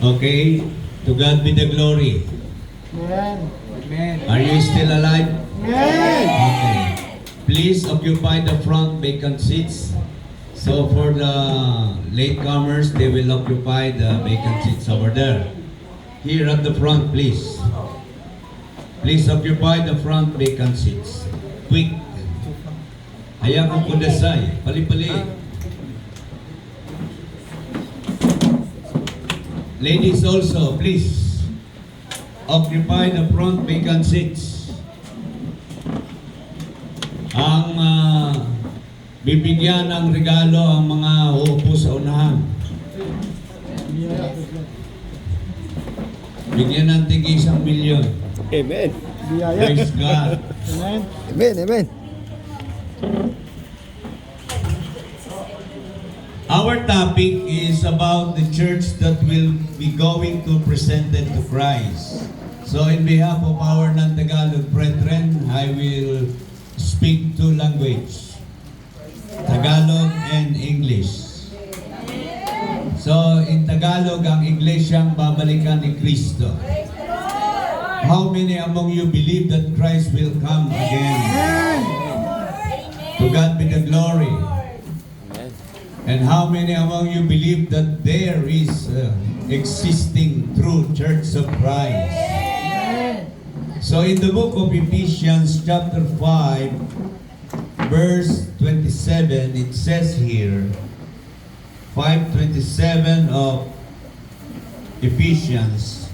Okay, to God be the glory. Amen. Amen. Are you still alive? Amen. Okay. Please occupy the front vacant seats. So for the latecomers, they will occupy the vacant seats over there. Here at the front, please. Please occupy the front vacant seats. Quick. Hayaan kong kudasay. Pali-pali. Ladies also, please occupy the front vacant seats. Ang bibigyan ng regalo ang mga uupo sa unahan. Bigyan ng tig $1 milyon. Amen. Praise God. Amen. Amen. Amen. Our topic is about the church that will be going to present it to Christ. So in behalf of our non-Tagalog brethren, I will speak two languages, Tagalog and English. So in Tagalog, ang iglesyang babalikan ni Kristo. How many among you believe that Christ will come again? To God be the glory. And how many among you believe that there is existing true Church of Christ? So in the book of Ephesians chapter 5, verse 27, it says here, 5:27 of Ephesians,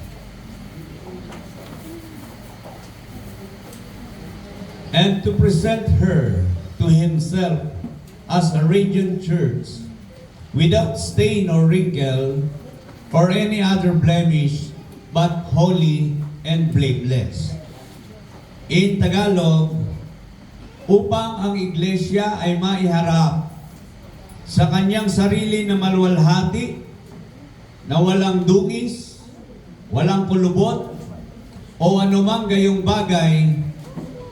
and to present her to himself as a radiant church, without stain or wrinkle, or any other blemish, but holy and blameless. In Tagalog, upang ang iglesia ay maiharap sa kanyang sarili na maluwalhati, na walang dungis, walang kulubot, o anumang gayong bagay,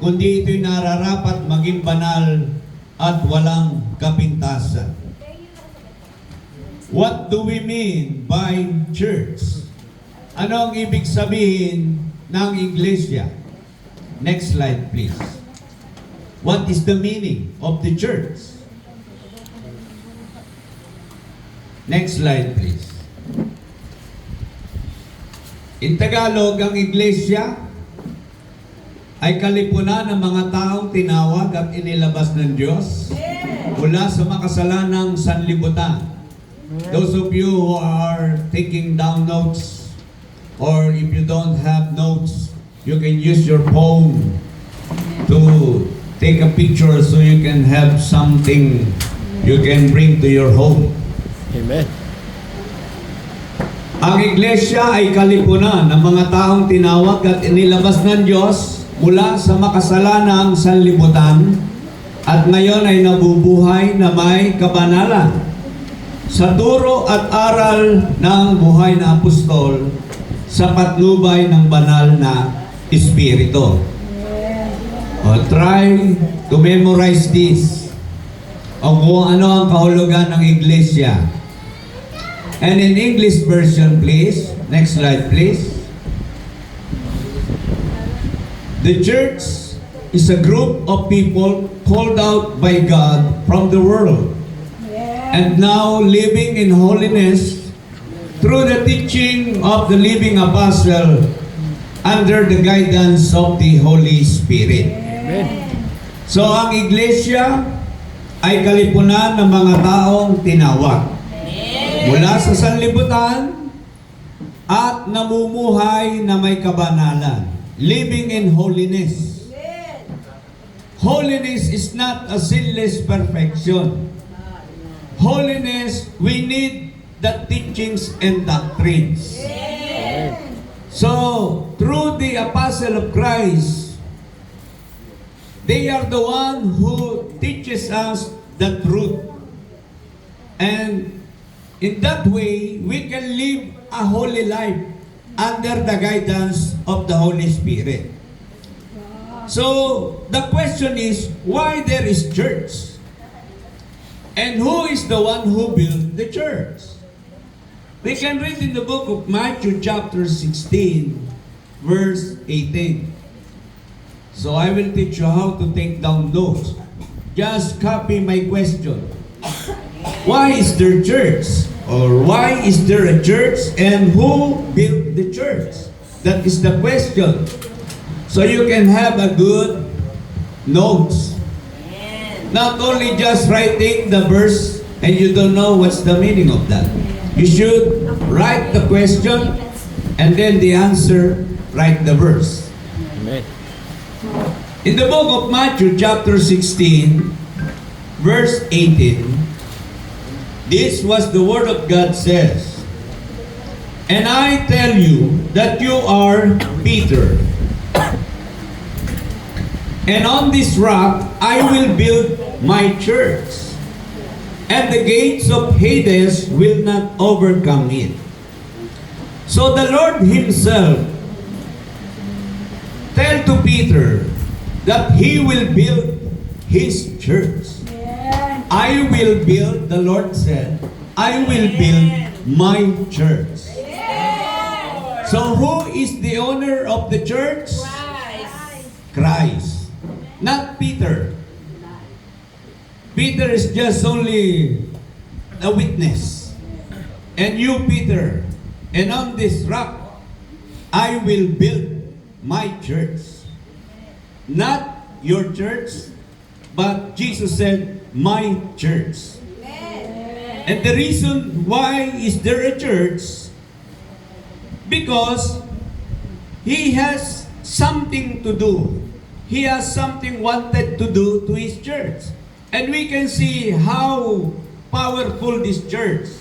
kundi ito'y nararapat maging banal at walang kapintasan. What do we mean by church? Ano ang ibig sabihin ng iglesia? Next slide, please. What is the meaning of the church? Next slide, please. In Tagalog, ang iglesia ay kalipunan ng mga taong tinawag at inilabas ng Diyos mula sa makasalanang sanlibutan. Those of you who are taking down notes, or if you don't have notes, you can use your phone to take a picture so you can have something you can bring to your home. Amen. Ang iglesia ay kalipunan ng mga taong tinawag at inilabas ng Diyos mula sa makasalanang sanlibutan at ngayon ay nabubuhay na may kabanalan sa turo at aral ng buhay na apostol sa patnubay ng banal na Espiritu. Try to memorize this o kung ano ang kahulugan ng iglesia. And in English version, please. Next slide, please. The church is a group of people called out by God from the world and now living in holiness through the teaching of the living apostle under the guidance of the Holy Spirit. Amen. So ang iglesia ay kalipunan ng mga taong tinawag mula sa sanlibutan at namumuhay na may kabanalan. Living in holiness. Holiness is not a sinless perfection. Holiness, we need the teachings and doctrines. So, through the apostle of Christ, they are the one who teaches us the truth. And in that way, we can live a holy life under the guidance of the Holy Spirit. So, the question is, why there is church? And who is the one who built the church? We can read in the book of Matthew chapter 16, verse 18. So I will teach you how to take down those. Just copy my question. Why is there church? Or why is there a church? And who built the church? That is the question. So you can have a good notes. Not only just writing the verse and you don't know what's the meaning of that. You should write the question and then the answer, write the verse. Amen. In the book of Matthew chapter 16, verse 18, this was the word of God says, "And I tell you that you are Peter, and on this rock I will build my church, and the gates of Hades will not overcome it." So the Lord Himself tell to Peter that He will build His church. I will build, the Lord said, I will build my church. So who is the owner of the church? Christ. Not Peter. Peter is just only a witness. And you, Peter, and on this rock, I will build my church. Not your church, but Jesus said, my church. And the reason why is there a church? Because He has something to do. He has something wanted to do to His church. And we can see how powerful this church.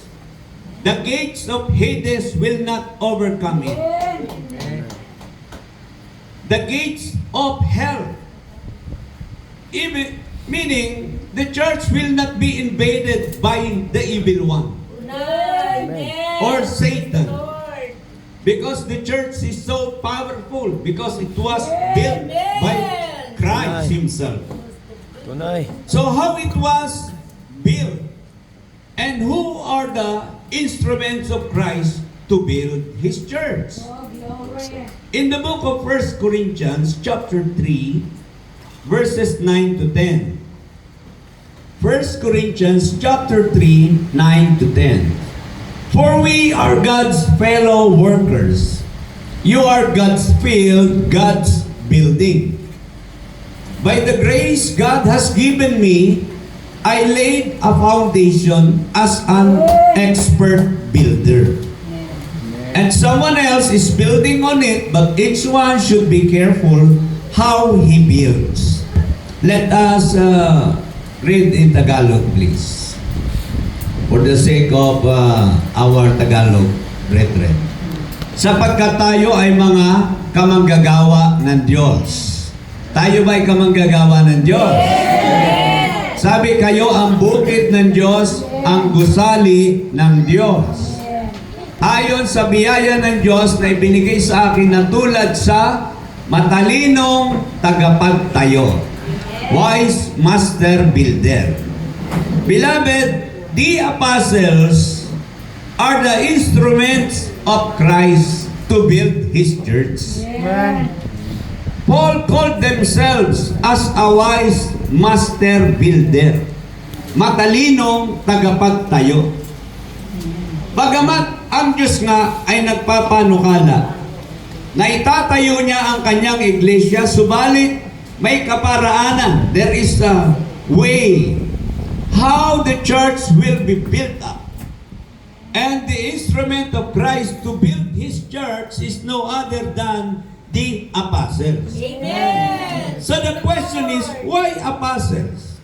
The gates of Hades will not overcome it. The gates of hell. Even, meaning, the church will not be invaded by the evil one. Or Satan. Because the church is so powerful. Because it was built by Christ Himself. Tunay. So how it was built, and who are the instruments of Christ to build His church? In the book of 1 Corinthians chapter 3, verses 9 to 10. 1 Corinthians chapter 3, 9 to 10. For we are God's fellow workers. You are God's field, God's building. By the grace God has given me, I laid a foundation as an expert builder. And someone else is building on it, but each one should be careful how he builds. Let us read in Tagalog, please. For the sake of our Tagalog brethren. Sapagkat tayo ay mga kamanggagawa ng Diyos. Tayo ba'y kamanggagawa ng Diyos? Sabi kayo, ang bukid ng Diyos, ang gusali ng Diyos. Ayon sa biyaya ng Diyos na ibinigay sa akin na tulad sa matalinong tagapagtayo. Wise master builder. Beloved, the apostles are the instruments of Christ to build His church. Amen. Paul called themselves as a wise master builder. Matalinong tagapagtayo. Bagamat ang Diyos nga ay nagpapanukala na itatayo niya ang kanyang iglesia, subalit may kaparaanan. There is a way how the church will be built up. And the instrument of Christ to build His church is no other than the apostles. Amen. So the question is, why apostles?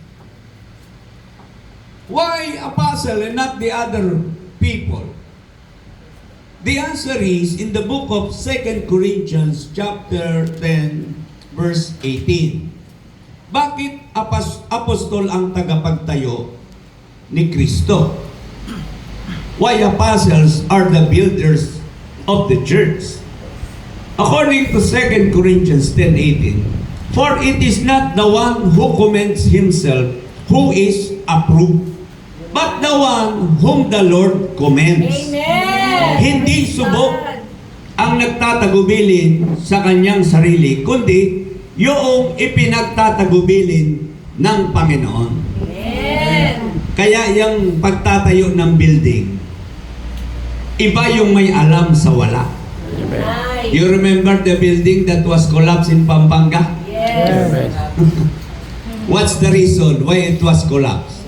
Why apostle and not the other people? The answer is in the book of 2 Corinthians chapter 10 verse 18. Bakit apostol ang tagapagtayo ni Kristo? Why apostles are the builders of the church? According to 2 Corinthians 10:18, for it is not the one who commends himself who is approved, but the one whom the Lord commends. Amen. Hindi subok ang nagtatagubilin sa kanyang sarili, kundi yung ipinagtatagubilin ng Panginoon. Kaya yung pagtatayo ng building, iba yung may alam sa wala. You remember the building that was collapsed in Pampanga? Amen. What's the reason why it was collapsed?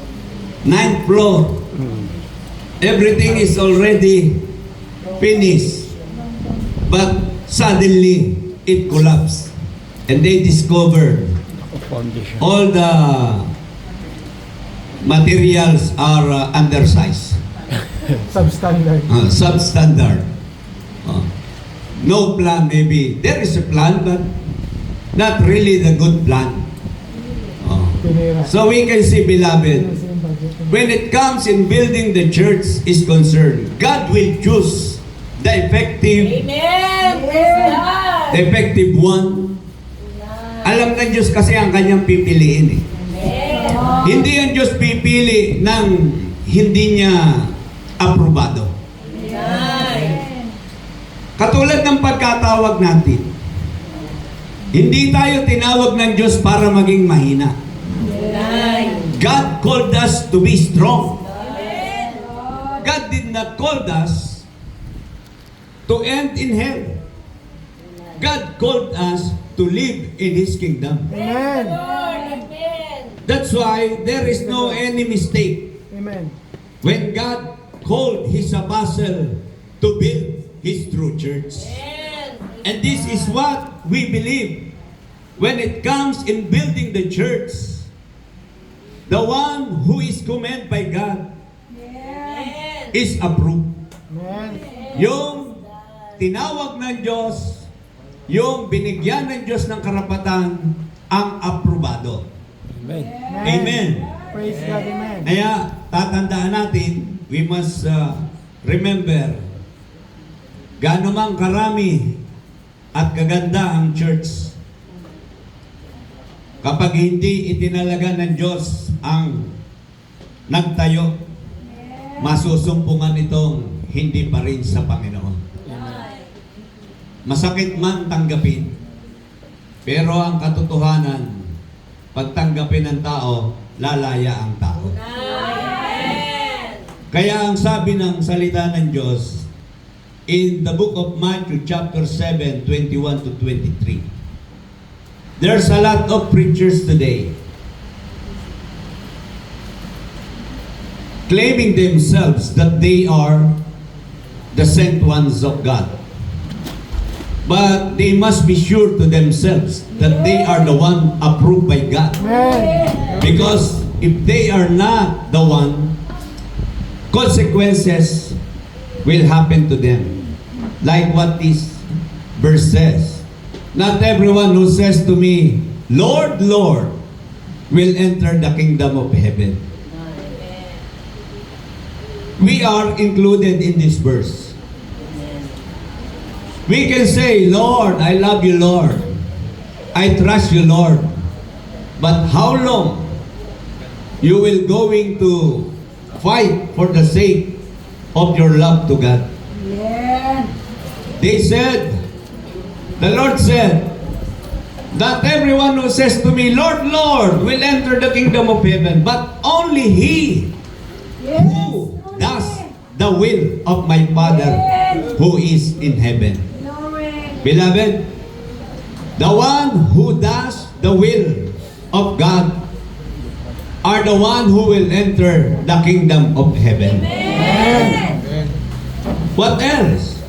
9th floor. Everything is already finished. But suddenly, it collapsed. And they discovered Foundation. all the materials are undersized, Substandard. substandard. No plan maybe. There is a plan, but not really the good plan. Pinira. So we can see, beloved, when it comes in building the church is concerned, God will choose the effective, the effective one. Alam ng Diyos kasi ang kanyang pipiliin eh. Hindi ang Diyos pipili ng hindi niya aprobado. Katulad ng pagkatawag natin, hindi tayo tinawag ng Diyos para maging mahina. God called us to be strong. God did not call us to end in hell. God called us to live in His kingdom. Amen. That's why there is no any mistake Amen. when God called His apostle to build His true church. And this is what we believe when it comes in building the church. The one who is commanded by God is approved. Amen. Yung tinawag ng Diyos, yung binigyan ng Diyos ng karapatan, ang aprobado. Amen. Amen. Praise God. Amen. Kaya tatandaan natin, we must remember, gaano mang karami at kaganda ang church, kapag hindi itinalaga ng Diyos ang nagtayo, masusumpungan itong hindi pa rin sa Panginoon. Masakit man tanggapin, pero ang katotohanan, pagtanggapin ng tao, lalaya ang tao. Kaya ang sabi ng salita ng Diyos, in the book of Matthew chapter 7, 21 to 23, there's a lot of preachers today claiming themselves that they are the sent ones of God. But they must be sure to themselves that they are the one approved by God. Amen. Because if they are not the one, consequences will happen to them. Like what this verse says. Not everyone who says to me, Lord, Lord, will enter the kingdom of heaven. We are included in this verse. We can say, Lord, I love you, Lord. I trust you, Lord. But how long you will going to fight for the sake of your love to God? They said, the Lord said, that everyone who says to me, Lord, Lord, will enter the kingdom of heaven, but only he who does the will of my Father who is in heaven. Beloved, the one who does the will of God are the one who will enter the kingdom of heaven. What else?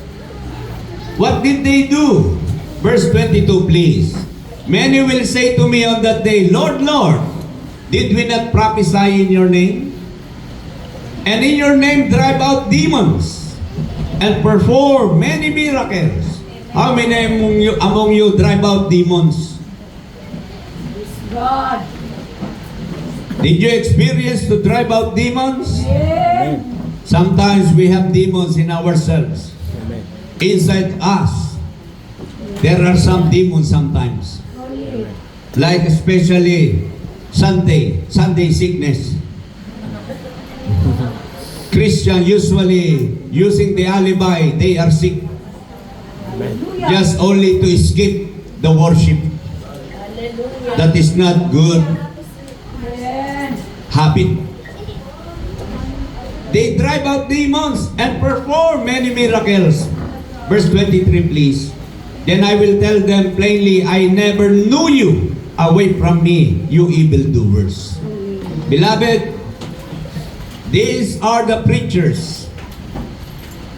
What did they do? Verse 22, please. Many will say to me on that day, Lord, Lord, did we not prophesy in your name? And in your name drive out demons and perform many miracles. How many among you drive out demons? God. Did you experience to drive out demons? Sometimes we have demons in ourselves. Amen. Inside us, there are some demons sometimes. Like especially Sunday sickness. Christian usually using the alibi, they are sick. Just only to escape the worship. That is not good habit. They drive out demons and perform many miracles. Verse 23, please. Then I will tell them plainly, I never knew you. Away from me, you evildoers. Beloved, these are the preachers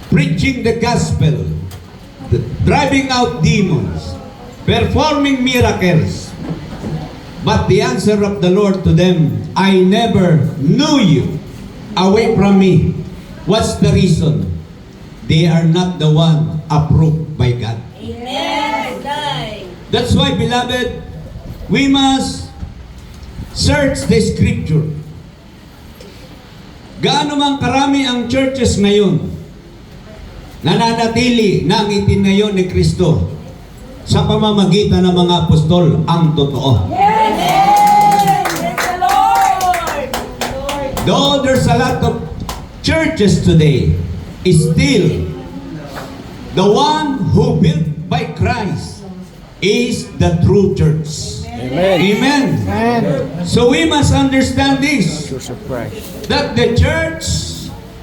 preaching the gospel, driving out demons, performing miracles. But the answer of the Lord to them, I never knew you. Away from me. What's the reason? They are not the one approved by God. Amen. That's why, beloved, we must search the scripture. Gaano man karami ang churches ngayon nananatili na ang itinayo ni Kristo sa pamamagitan ng mga apostol ang totoo. Though there's a lot of churches today, still the one who built by Christ is the true church. Amen. Amen. Amen. So we must understand this, Church of Christ. that the church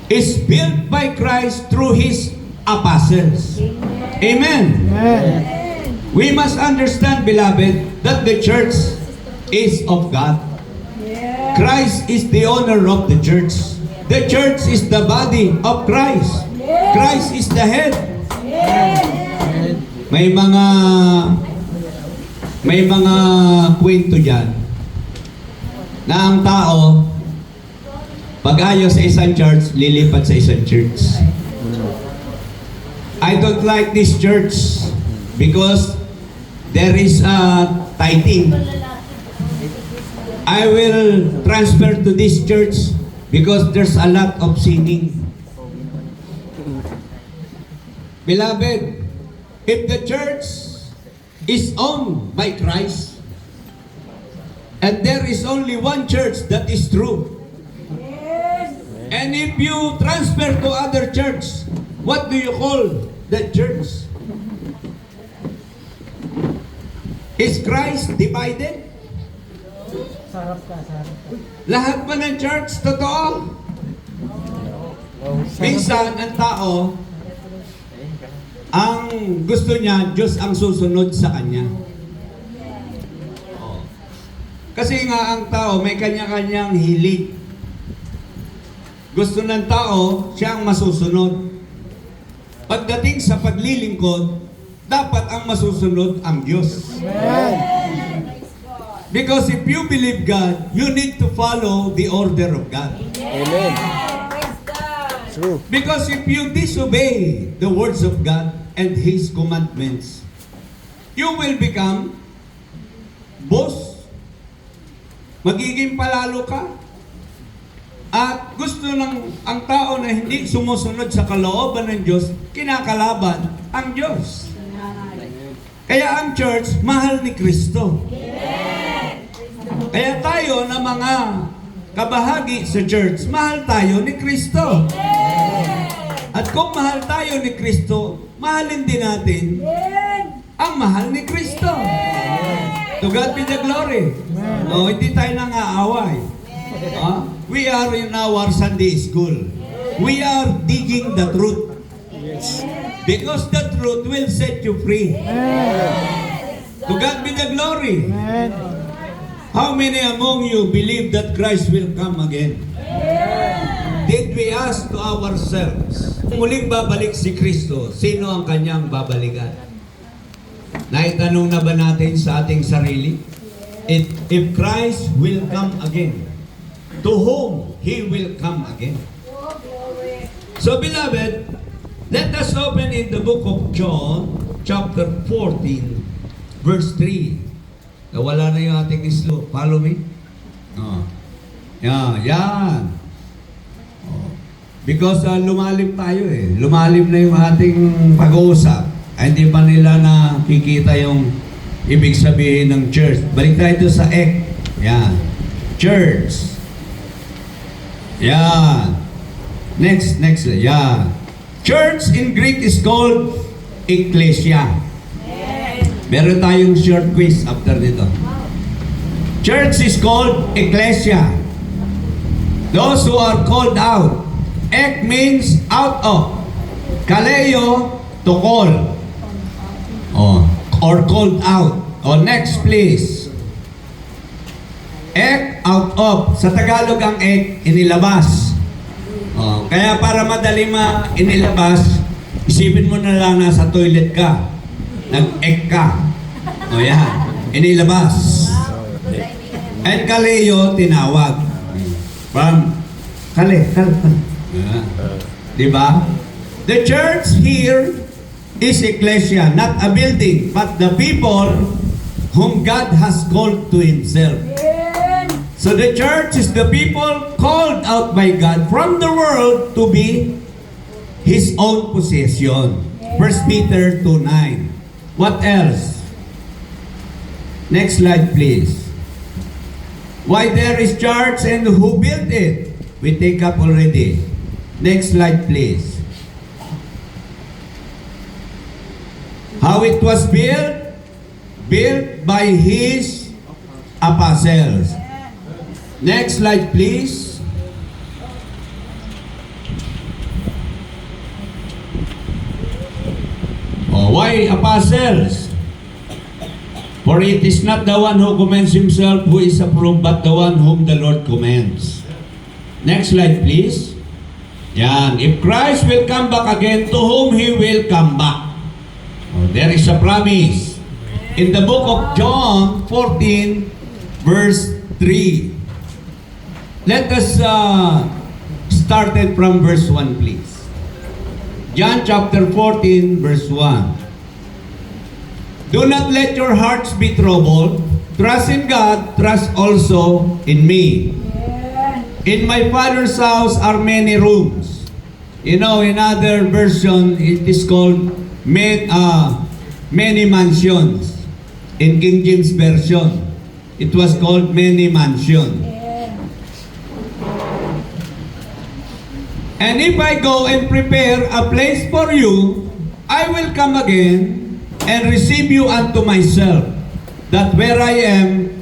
is built by Christ through His apostles. Amen. Amen. We must understand, beloved, that the church is of God. Christ is the owner of the church. The church is the body of Christ. Christ is the head. May mga kwento diyan na ang tao pag ayaw sa isang church, lilipat sa isang church. I don't like this church because there is a tithing. I will transfer to this church because there's a lot of singing. Beloved, if the church is owned by Christ, and there is only one church that is true, and if you transfer to other church, what do you call that church? Is Christ divided? Sarap ka, sarap ka. Lahat ba ng church totoo? Minsan, ang tao, ang gusto niya, Diyos ang susunod sa kanya. Oh. Kasi nga ang tao, may kanya-kanyang hilig. Gusto ng tao, siya ang masusunod. Pagdating sa paglilingkod, dapat ang masusunod ang Diyos. Because if you believe God, you need to follow the order of God. Amen. True. Because if you disobey the words of God and His commandments, you will become boss. Magiging palalo ka. At gusto ng ang tao na hindi sumusunod sa kalooban ng Diyos, kinakalaban ang Diyos. Kaya ang church, mahal ni Kristo. Kaya tayo na mga kabahagi sa church, mahal tayo ni Kristo. At kung mahal tayo ni Kristo, mahalin din natin ang mahal ni Kristo. To God be the glory. No, hindi tayo nang aaway. We are in our Sunday school. We are digging the truth. Because the truth will set you free. To God be the glory. Amen. How many among you believe that Christ will come again? Did we ask to ourselves, muling babalik si Kristo, sino ang kanyang babalikan? Naitanong na ba natin sa ating sarili? If Christ will come again, to whom He will come again? So beloved, let us open in the book of John, chapter 14, verse 3. Nawala na yung ating slow. Follow me? Yan. Because lumalim tayo eh. Lumalim na yung ating pag-uusap. Hindi pa nila nakikita yung ibig sabihin ng church. Balik tayo ito sa ek. Yan. Church. Yan. Next, yeah. Church in Greek is called ecclesia. Meron tayong short quiz after dito. Church is called ecclesia. Those who are called out. Ek means out of. Kaleo, to call. Oh, or called out. Oh, next please. Ek, out of. Sa Tagalog ang ek, inilabas. Oh, kaya para madali inilabas, isipin mo na lang nasa toilet ka. Nag-ek ka. O yan. Inilabas. And kaleo, tinawag. From kale. Yeah. Diba? The church here is ecclesia, not a building, but the people whom God has called to Himself. So the church is the people called out by God from the world to be His own possession. 1 Peter 2:9. What else? Next slide, please. Why there is church and who built it? We take up already. Next slide, please. How it was built? Built by His apostles. Next slide, please. Oh, why apostles? For it is not the one who commends himself who is approved, but the one whom the Lord commends. Next slide, please. Yan. If Christ will come back again, to whom He will come back? Oh, there is a promise. In the book of John 14, verse 3. Let us start it from verse 1, please. John chapter 14, verse 1. Do not let your hearts be troubled. Trust in God, trust also in me. In my Father's house are many rooms. You know, in other version, it is called many mansions. In King James Version, it was called many mansions. And if I go and prepare a place for you, I will come again and receive you unto myself, that where I am,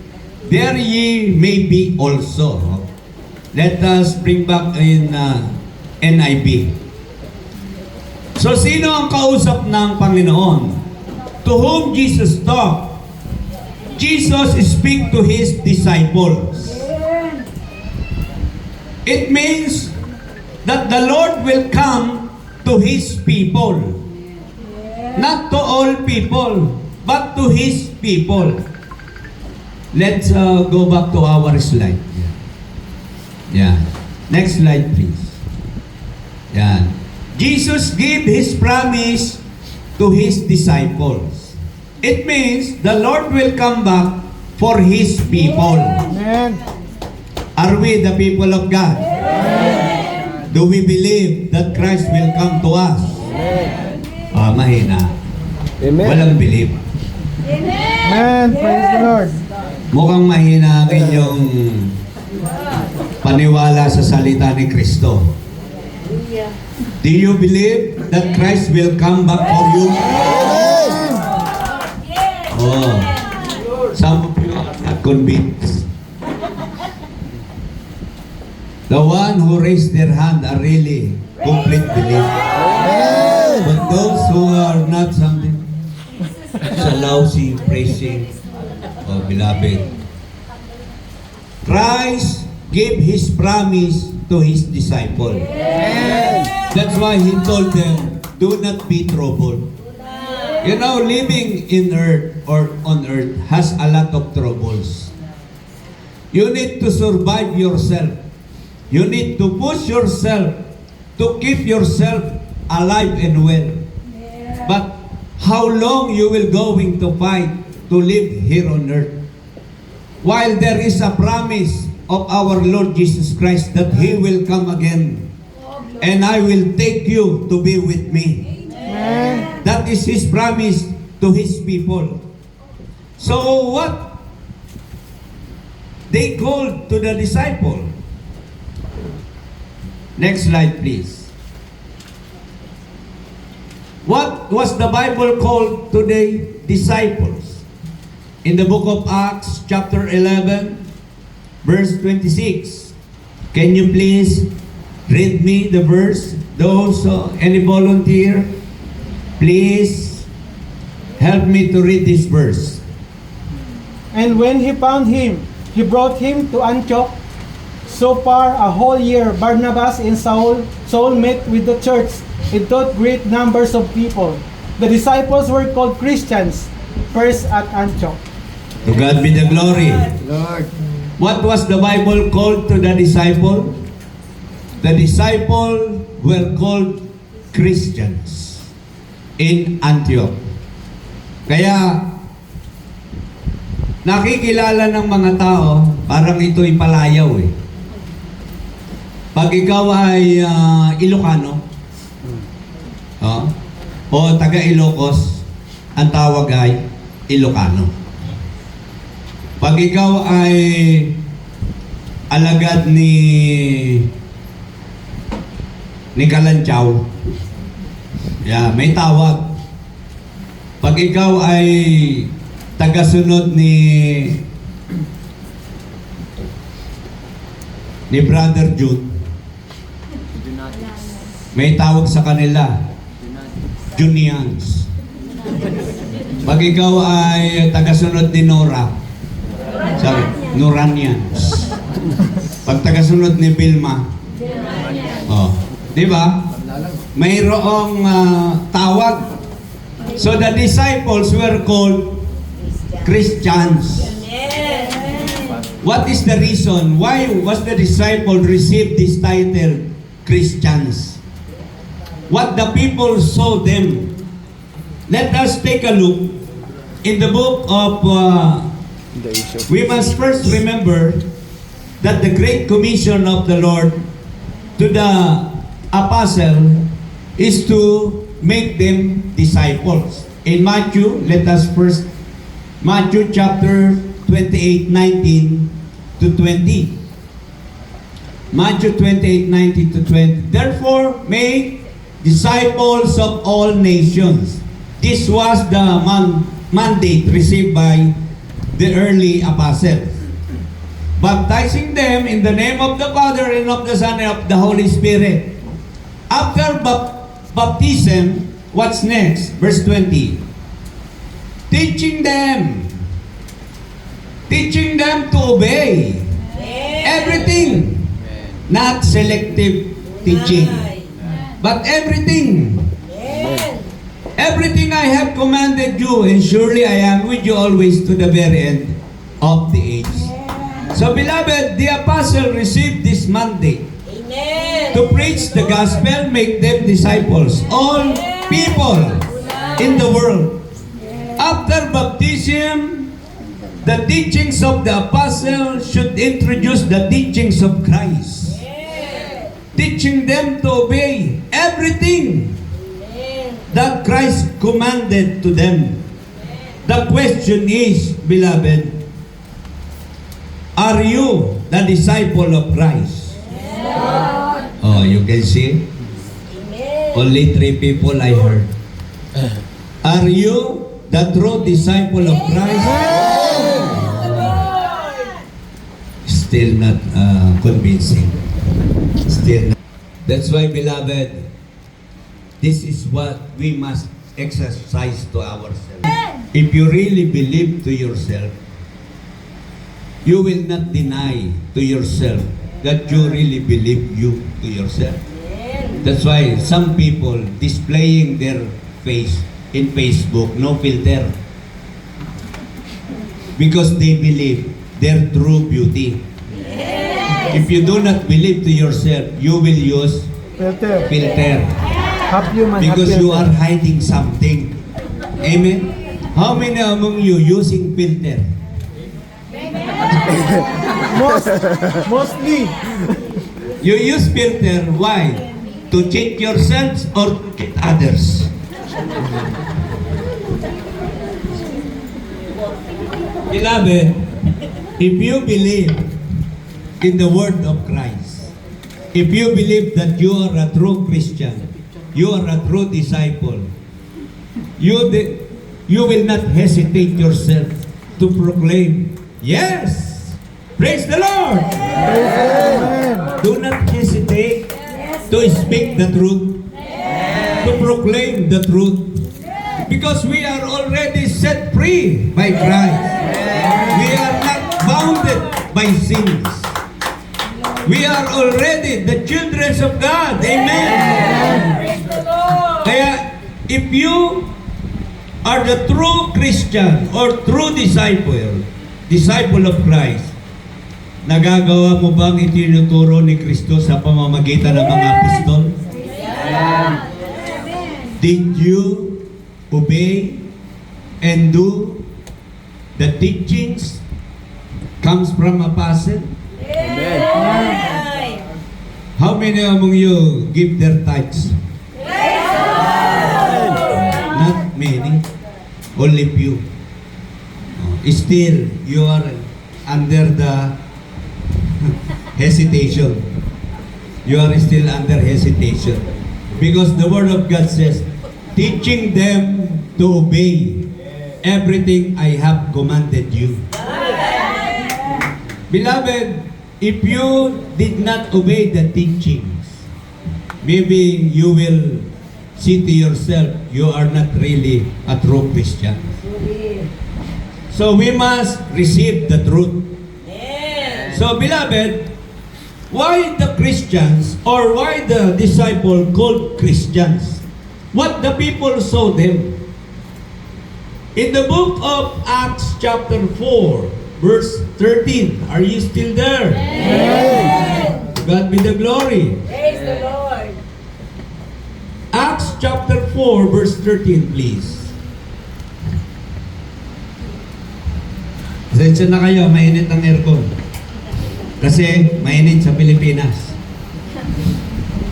there ye may be also. Let us bring back in NIV. So, sino ang kausap ng Panginoon? To whom Jesus talked? Jesus speak to His disciples. It means that the Lord will come to His people. Not to all people, but to His people. Let's go back to our slide. Yeah. Next slide, please. Yeah. Jesus gave His promise to His disciples. It means the Lord will come back for His people. Amen. Are we the people of God? Do we believe that Christ will come to us? Mahina. Amen. Walang believe. Amen. Praise the Lord. Mukhang mahina ang inyong paniwala sa salita ni Kristo. Do you believe that Christ will come back for you? Oh, some of you are not convinced. The one who raised their hand are really complete belief. But those who are not something, sa lousy praising, oh beloved, Christ gave His promise to His disciples. That's why He told them, do not be troubled. You know, living in earth or on earth has a lot of troubles. You need to survive yourself. You need to push yourself to keep yourself alive and well. But how long you will going to fight to live here on earth? While there is a promise of our Lord Jesus Christ that He will come again and I will take you to be with me. Amen. That is His promise to His people. So what they called to the disciple? Next slide, please. What was the Bible called today? Disciples. In the book of Acts, chapter 11, verse 26. Can you please read me the verse? Those, any volunteer, please help me to read this verse. And when he found him, he brought him to Antioch. So far, a whole year, Barnabas and Saul met with the church and taught great numbers of people. The disciples were called Christians, first at Antioch. To God be the glory. Lord. What was the Bible called to the disciple? The disciple were called Christians in Antioch. Kaya, nakikilala ng mga tao, parang ito'y palayaw eh. Pag ikaw ay Ilocano, o taga Ilocos, ang tawag ay Ilocano. Pag ikaw ay alagad ni Kalanchaw, may tawag. Pag ikaw ay tagasunod ni Brother Jude, may tawag sa kanila, Junians. Pag ikaw ay tagasunod ni Nora, sabi, Noranians. Pag tagasunod ni Vilma, di ba? Mayroong tawag. So the disciples were called Christians. What is the reason? Why was the disciple received this title, Christians? What the people saw them. Let us take a look in the book of we must first remember that the Great Commission of the Lord to the apostle is to make them disciples. In Matthew, let us first, Matthew chapter 28, 19 to 20. Matthew 28, 19 to 20. Therefore, make disciples of all nations. This was the mandate received by the early apostles. Baptizing them in the name of the Father and of the Son and of the Holy Spirit. After baptism, what's next? Verse 20. Teaching them to obey everything. Not selective teaching, but everything. Everything I have commanded you, and surely I am with you always to the very end of the age. So beloved, the apostle received this mandate to preach the gospel, make them disciples, all people in the world. After baptism, the teachings of the apostle should introduce the teachings of Christ, teaching them to obey everything that Christ commanded to them. The question is, beloved, are you the disciple of Christ? Oh, you can see? Only 3 people I heard. Are you the true disciple of Christ? Still not convincing. Still not. That's why, beloved, this is what we must exercise to ourselves. If you really believe to yourself, you will not deny to yourself that you really believe you to yourself. That's why some people displaying their face in Facebook, no filter. Because they believe their true beauty. If you do not believe to yourself, you will use Filter. filter. Because you are hiding something. Amen? How many among you using filter? Mostly. You use filter, why? To cheat yourselves or to cheat others? Beloved, if you believe in the word of Christ, If you believe that you are a true Christian, you are a true disciple, you will not hesitate yourself to proclaim, yes, praise the Lord. Do not hesitate to speak the truth, to proclaim the truth, because we are already set free by Christ. We are not bounded by sins. We are already the children of God. Amen. Kaya, if you are the true Christian or true disciple of Christ, nagagawa mo bang itinuturo ni Kristo sa pamamagitan ng mga apostol? Did you obey and do the teachings comes from apostle? How many among you give their tithes? Not many. Only few. Still, you are under the hesitation. You are still under hesitation. Because the Word of God says, teaching them to obey everything I have commanded you. Beloved, if you did not obey the teachings, maybe you will see to yourself, you are not really a true Christian. So we must receive the truth. So beloved, why the Christians or why the disciple called Christians? What the people saw them? In the book of Acts chapter 4, verse 13. Are you still there? Amen. God be the glory. Praise the Lord. Acts chapter 4, verse 13, please. Pasensya na kayo, mainit ang aircon. Kasi mainit sa Pilipinas.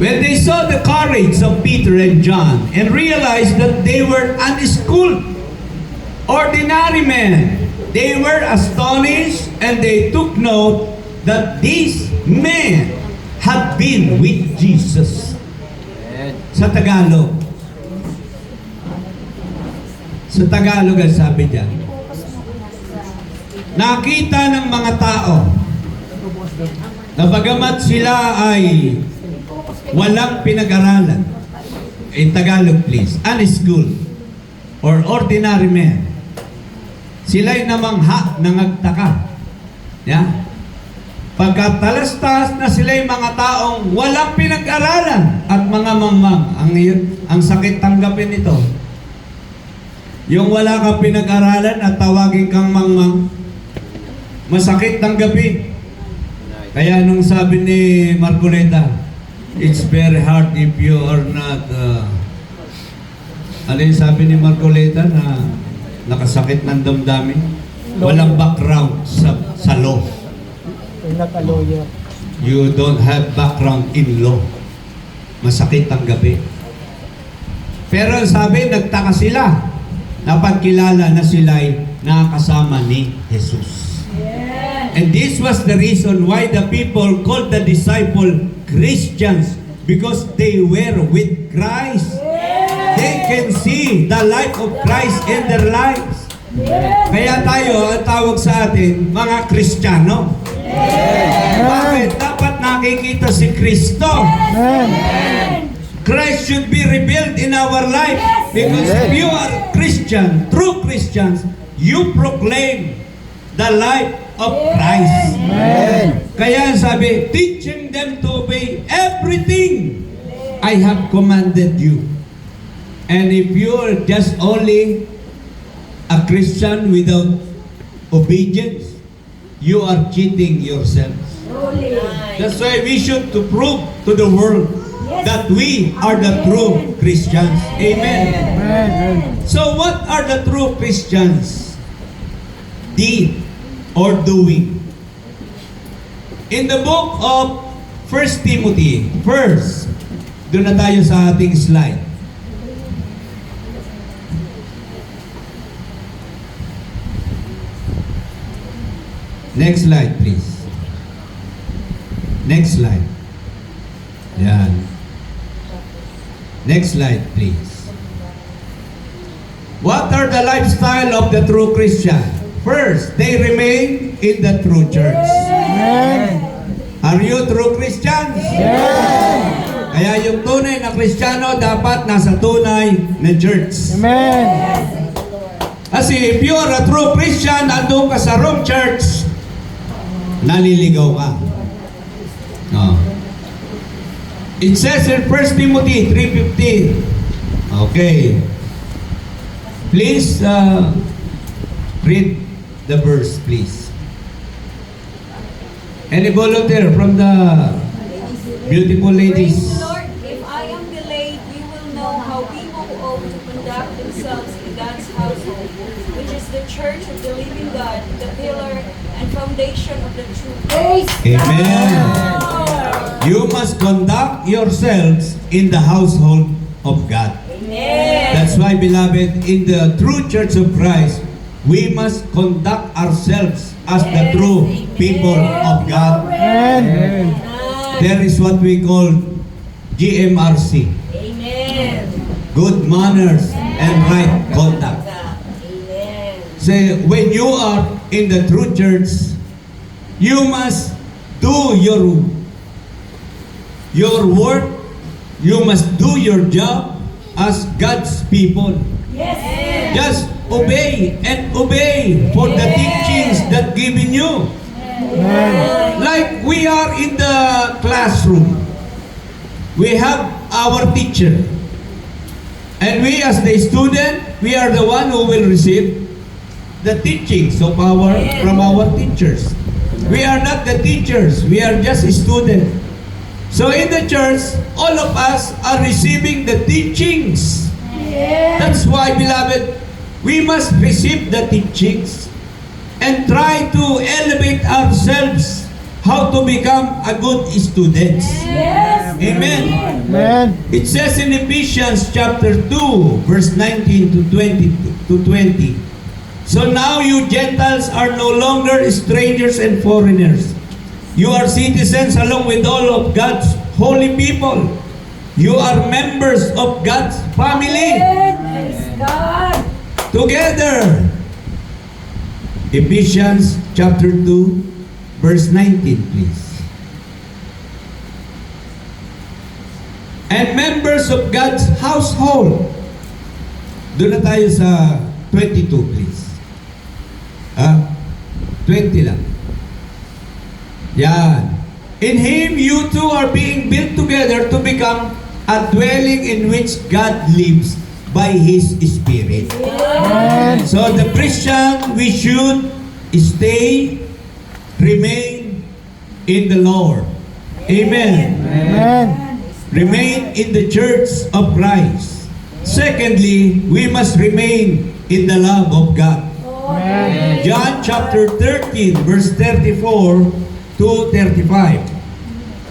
When they saw the courage of Peter and John and realized that they were unschooled, ordinary men, they were astonished and they took note that these men had been with Jesus. Sa Tagalog. Sa Tagalog ang sabi diyan. Nakita ng mga tao na bagamat sila ay walang pinag-aralan. In Tagalog please, unschooled or ordinary men. Sila'y namangha, nangagtaka. Yeah? Pagkatalastas na sila'y mga taong walang pinag-aralan at mga mangmang. Ang sakit tanggapin ito. Yung wala kang pinag-aralan at tawagin kang mangmang, masakit tanggapin. Kaya nung sabi ni Marcoleta, it's very hard if you are not, ano yung sabi ni Marcoleta na nakasakit ng damdamin, walang background sa law. You're not a lawyer. You don't have background in law. Masakit tanggapin. Pero sabi, nagtaka sila napagkilala na sila'y nakasama ni Jesus. And this was the reason why the people called the disciple Christians, because they were with Christ. They can see the life of Christ in their lives. Kaya tayo, ang tawag sa atin, mga Kristiyano. Bakit? Dapat nakikita si Kristo. Christ should be revealed in our life. Because if you are Christian, true Christians, you proclaim the life of Christ. Kaya sabi, teaching them to obey everything I have commanded you. And if you are just only a Christian without obedience, you are cheating yourselves. That's why we should to prove to the world that we are the true Christians. Amen. So what are the true Christians? Deed or doing. In the book of 1 Timothy, first, doon na tayo sa ating slide. Next slide, please. Next slide. Yan. Next slide, please. What are the lifestyle of the true Christian? First, they remain in the true church. Amen. Are you true Christians? Kaya yung tunay na Kristiyano dapat nasa tunay na church. Amen. Kasi if you are a true Christian, andun ka sa wrong church, naliligaw ka. No. It says in 1 Timothy 3:15. Okay. Please read the verse, please. Any volunteer from the beautiful Praise ladies? the Lord. If I am delayed, we will know how people ought to conduct themselves in God's household, which is the church of the living God, the pillar and foundation of the truth. Amen. You must conduct yourselves in the household of God. Amen. That's why, beloved, in the true church of Christ, we must conduct ourselves as the true people of God. Amen. There is what we call GMRC, Amen. good manners and right conduct. Amen. Say, when you are in the true church, you must do your work, you must do your job as God's people. Yes. Just obey and obey for the teachings that given you. Amen. Like we are in the classroom. We have our teacher. And we as the student, we are the one who will receive the teachings from our teachers. We are not the teachers, we are just a student. So in the church, all of us are receiving the teachings. That's why, beloved, we must receive the teachings and try to elevate ourselves how to become a good students. Amen. Amen. It says in Ephesians chapter 2, verse 19 to 20. So now you Gentiles are no longer strangers and foreigners. You are citizens along with all of God's holy people. You are members of God's family. Together. Ephesians chapter 2, verse 19, please. And members of God's household. Doon na tayo sa 22, please. 20 lang. Yan. In Him, you two are being built together to become a dwelling in which God lives by His Spirit. Amen. So the Christian, we should remain in the Lord. Amen. Amen. Remain in the church of Christ. Secondly, we must remain in the love of God. Amen. John chapter 13, verse 34 to 35.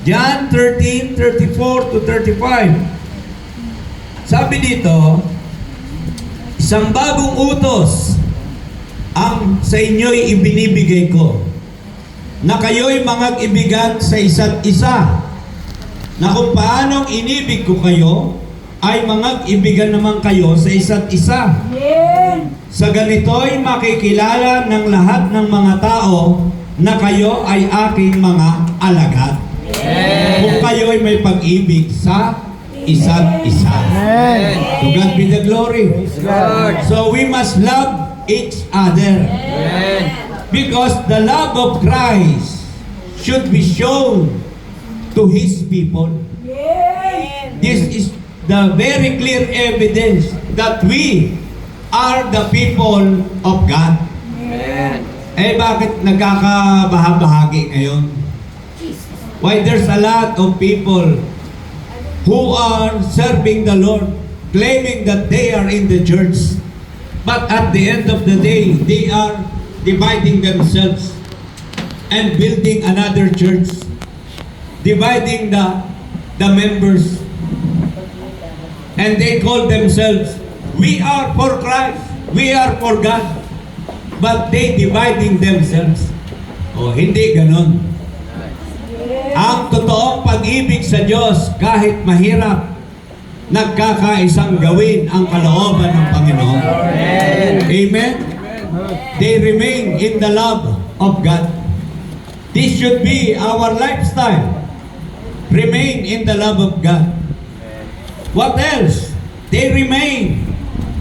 John 13, 34 to 35. Sabi dito, isang bagong utos ang sa inyo'y ibinibigay ko, na kayo'y mangag-ibigan sa isa't isa, na kung paanong inibig ko kayo, ay mangag-ibigan naman kayo sa isa't isa. Sa ganito'y makikilala ng lahat ng mga tao na kayo ay aking mga alagad. Kung kayo'y may pag-ibig sa isa't isa. Amen. To God be the glory. God. So we must love each other. Because the love of Christ should be shown to His people. This is the very clear evidence that we are the people of God. Eh bakit nagkakabahagi ngayon? Why there's a lot of people who are serving the Lord, claiming that they are in the church. But at the end of the day, they are dividing themselves and building another church, dividing the members. And they call themselves, we are for Christ, we are for God. But they dividing themselves. Oh, hindi ganon. Ang totoong pag-ibig sa Diyos, kahit mahirap, nagkakaisang gawin ang kalooban ng Panginoon. Amen? They remain in the love of God. This should be our lifestyle. Remain in the love of God. What else? They remain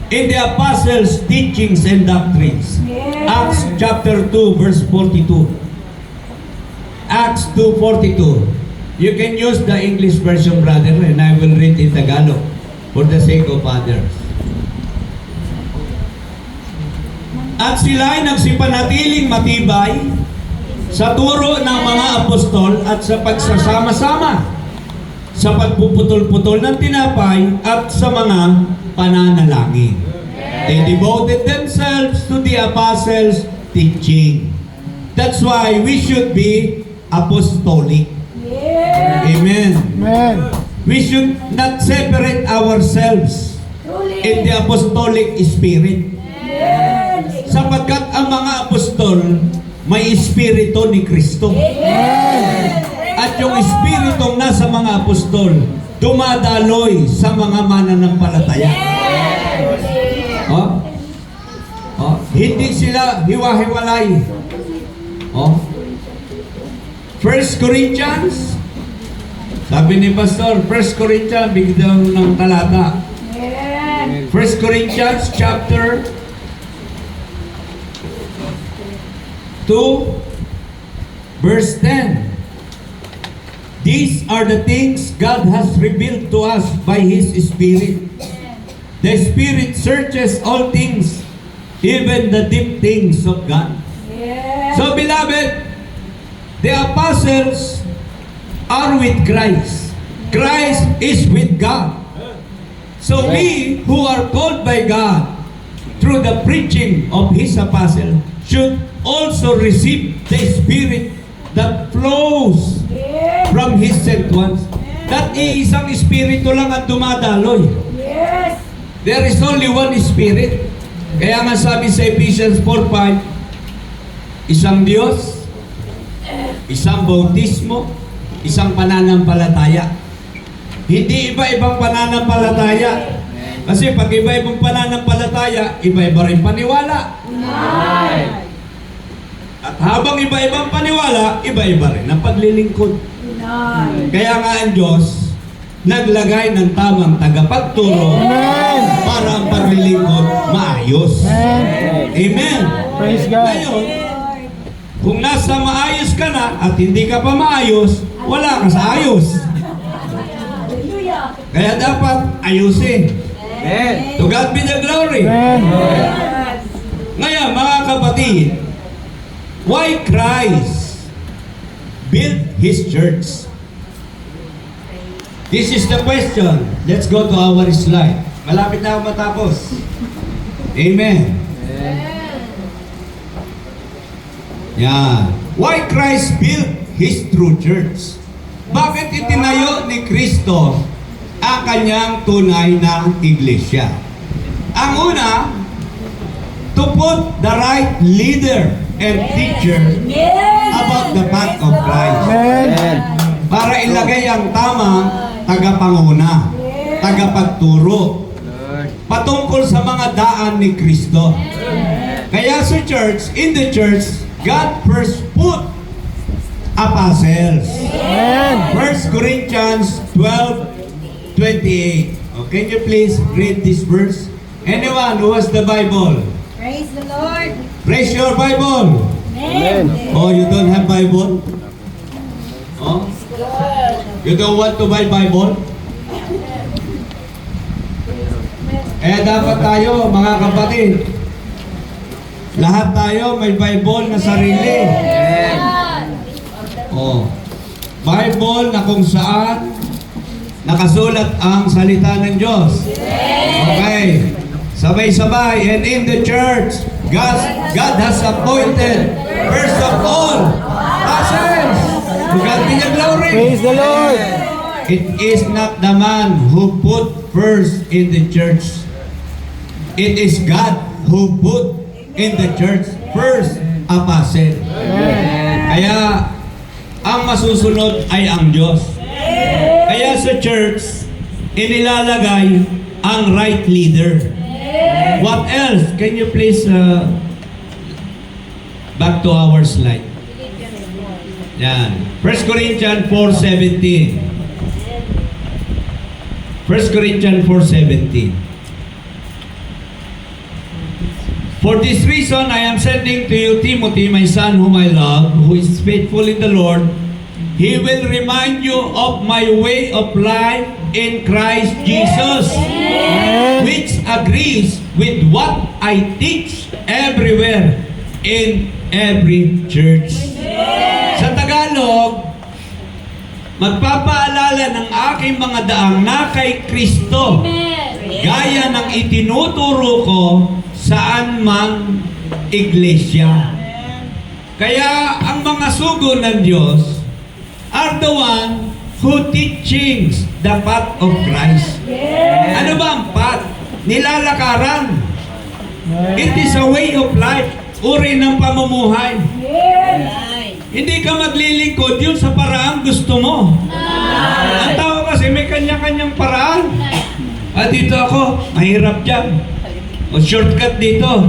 in the apostles' teachings and doctrines. Acts chapter 2 verse 42. Acts 2:42. You can use the English version, brother, and I will read in Tagalog for the sake of others. At sila'y nagsipanatiling matibay sa turo ng mga apostol at sa pagsasama-sama, sa pagpuputol-putol ng tinapay at sa mga pananalangin. They devoted themselves to the apostles' teaching. That's why we should be apostolic. Amen. Amen. We should not separate ourselves in the apostolic spirit. Sapagkat ang mga apostol may espiritu ni Kristo. At yung espiritong nasa mga apostol dumadaloy sa mga mananampalataya. Hindi sila hiwa-hiwalay. 1 Corinthians, sabi ni Pastor, 1 Corinthians, bigyan ng talata. 1 Corinthians chapter 2, verse 10. These are the things God has revealed to us by His Spirit. The Spirit searches all things, even the deep things of God. So, beloved, the apostles are with Christ. Christ is with God. So we who are called by God through the preaching of His apostle should also receive the Spirit that flows from His sent ones. That iisang Espiritu lang ang dumadaloy. There is only one Spirit. Kaya nga sabi sa Ephesians 4:5, isang Diyos, isang bautismo, isang pananampalataya. Hindi iba-ibang pananampalataya. Kasi pag iba-ibang pananampalataya, iba-iba rin paniwala. At habang iba-ibang paniwala, iba-iba rin ang paglilingkod. Kaya nga ang Diyos naglagay ng tamang tagapagturo para ang paglilingkod maayos. Amen. Praise God. Ngayon, kung nasa maayos ka na at hindi ka pa maayos, wala ka sa ayos. Kaya dapat ayusin. To God be the glory. Ngayon, mga kapatid, why Christ built His church? This is the question. Let's go to our slide. Malapit na ako matapos. Amen. Yan. Why Christ built His true church? Bakit itinayo ni Kristo ang kanyang tunay na iglesia? Ang una, to put the right leader and teacher about the path of Christ. Para ilagay ang tamang tagapanguna, tagapagturo, patungkol sa mga daan ni Kristo. Kaya sa church, in the church, God first put apostles. 1 Corinthians 12:28. Can you please read this verse? Anyone who has the Bible? Praise the Lord. Raise your Bible. Amen. Oh, you don't have Bible? Oh? You don't want to buy Bible? Dapat tayo, mga kapatid, lahat tayo may Bible na sarili. Oh. Bible na kung saan nakasulat ang salita ng Diyos. Okay. Sabay-sabay. And in the church, God has appointed first of all apostles. To God be the glory. Praise the Lord. It is not the man who put first in the church. It is God who put in the church first apostle. Kaya ang masusunod ay ang Diyos. Kaya sa church, inilalagay ang right leader. What else? Can you please back to our slide? Yan. 1 Corinthians 4:17. 1 Corinthians 4:17. For this reason, I am sending to you Timothy, my son whom I love, who is faithful in the Lord. He will remind you of my way of life in Christ Jesus, which agrees with what I teach everywhere in every church. Sa Tagalog, magpapaalala ng aking mga daang na kay Kristo, gaya ng itinuturo ko saan mang iglesia. Kaya ang mga sugo ng Diyos are the one who teachings the path of Christ. Ano ba ang path? Nilalakaran. It is a way of life. Uri ng pamumuhay. Hindi ka maglilingkod yun sa paraang gusto mo. Ang tao kasi may kanya-kanyang paraan. Dito ako, mahirap dyan. O shortcut dito,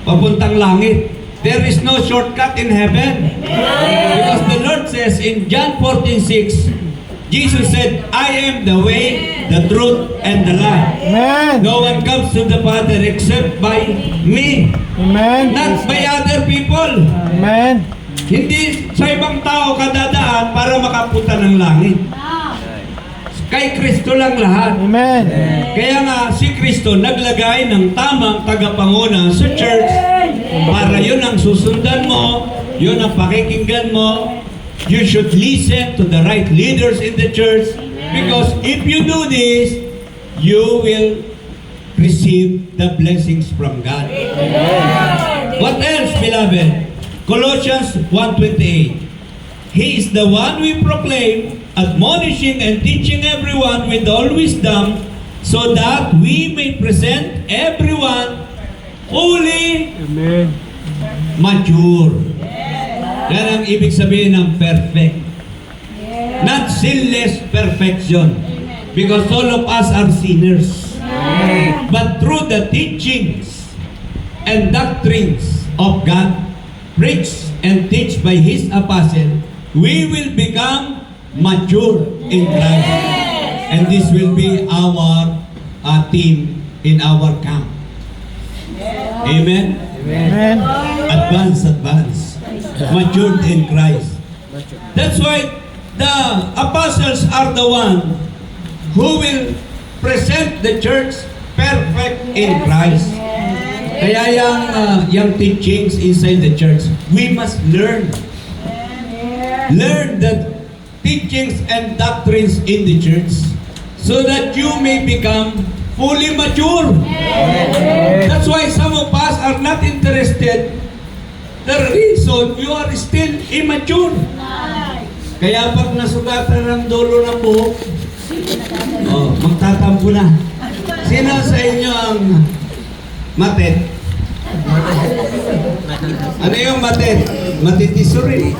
papuntang langit. There is no shortcut in heaven. Because the Lord says in John 14:6, Jesus said, I am the way, the truth, and the life. Amen. No one comes to the Father except by me. Amen. Not by other people. Amen. Hindi sa ibang tao ka dadaan para makapunta ng langit. Kay Kristo lang lahat. Amen. Kaya nga si Kristo naglagay ng tamang tagapanguna sa church para yun ang susundan mo, yun ang pakikinggan mo. You should listen to the right leaders in the church because if you do this, you will receive the blessings from God. What else, beloved? Colossians 1:28. He is the one we proclaim, admonishing and teaching everyone with all wisdom, so that we may present everyone fully Amen. mature. Yan ang ibig sabihin ng perfect. Not sinless perfection. Because all of us are sinners. But through the teachings and doctrines of God, preached and teach by His apostle, we will become mature in Christ. And this will be our team in our camp. Amen? Amen. Advance. Matured in Christ. That's why the apostles are the one who will present the church perfect in Christ. Kaya yung teachings inside the church, we must learn. Learn the teachings and doctrines in the church so that you may become fully mature. That's why some of us are not interested. The reason you are still immature. Kaya pag nasugatan ng dulo ng buhok, magtatampo na. Sino sa inyo ang matet? Ano yung matet? Matitisuri.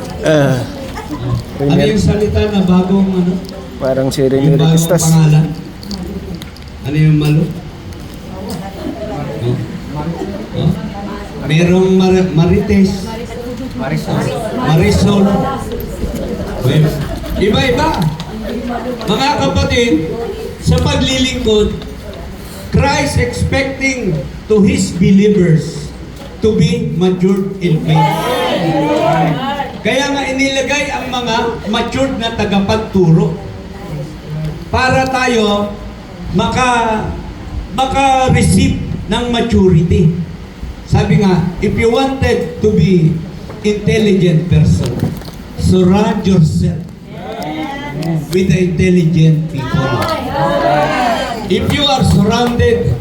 Ano yung salita na bagong ano? Parang si Yung Rene bagong Requestas. pangalan? Ano yung malo? Merong Marites. Marisol. Iba-iba. Mga kapatid, sa paglilingkod, Christ expecting to His believers to be matured in faith. Kaya nga inilagay ang mga matured na tagapagturo para tayo maka-receive ng maturity. Sabi nga, if you wanted to be intelligent person, surround yourself with the intelligent people. If you are surrounded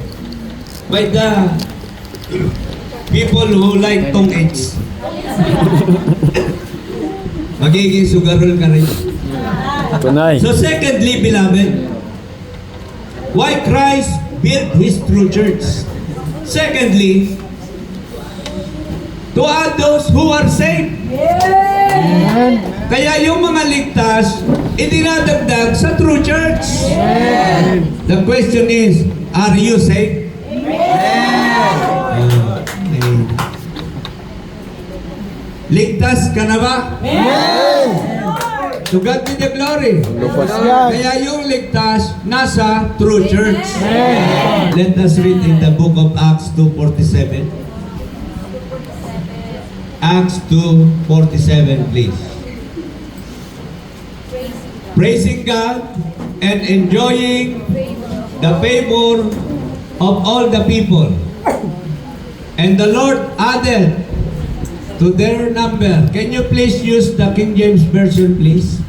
by the people who like tong age, magiging sugarol ka rin. Tunay. So secondly, beloved, why Christ built His true church? Secondly, to add those who are saved. Amen. Kaya yung mga ligtas, idinadagdag sa true church. The question is, are you saved? Okay. Ligtas ka na ba? To God be the glory. Lupas. Kaya yung ligtas, nasa true church. Let us read in the book of Acts 2:47. Acts 2:47, please. Praising God and enjoying the favor of all the people. And the Lord added to their number. Can you please use the King James Version, please?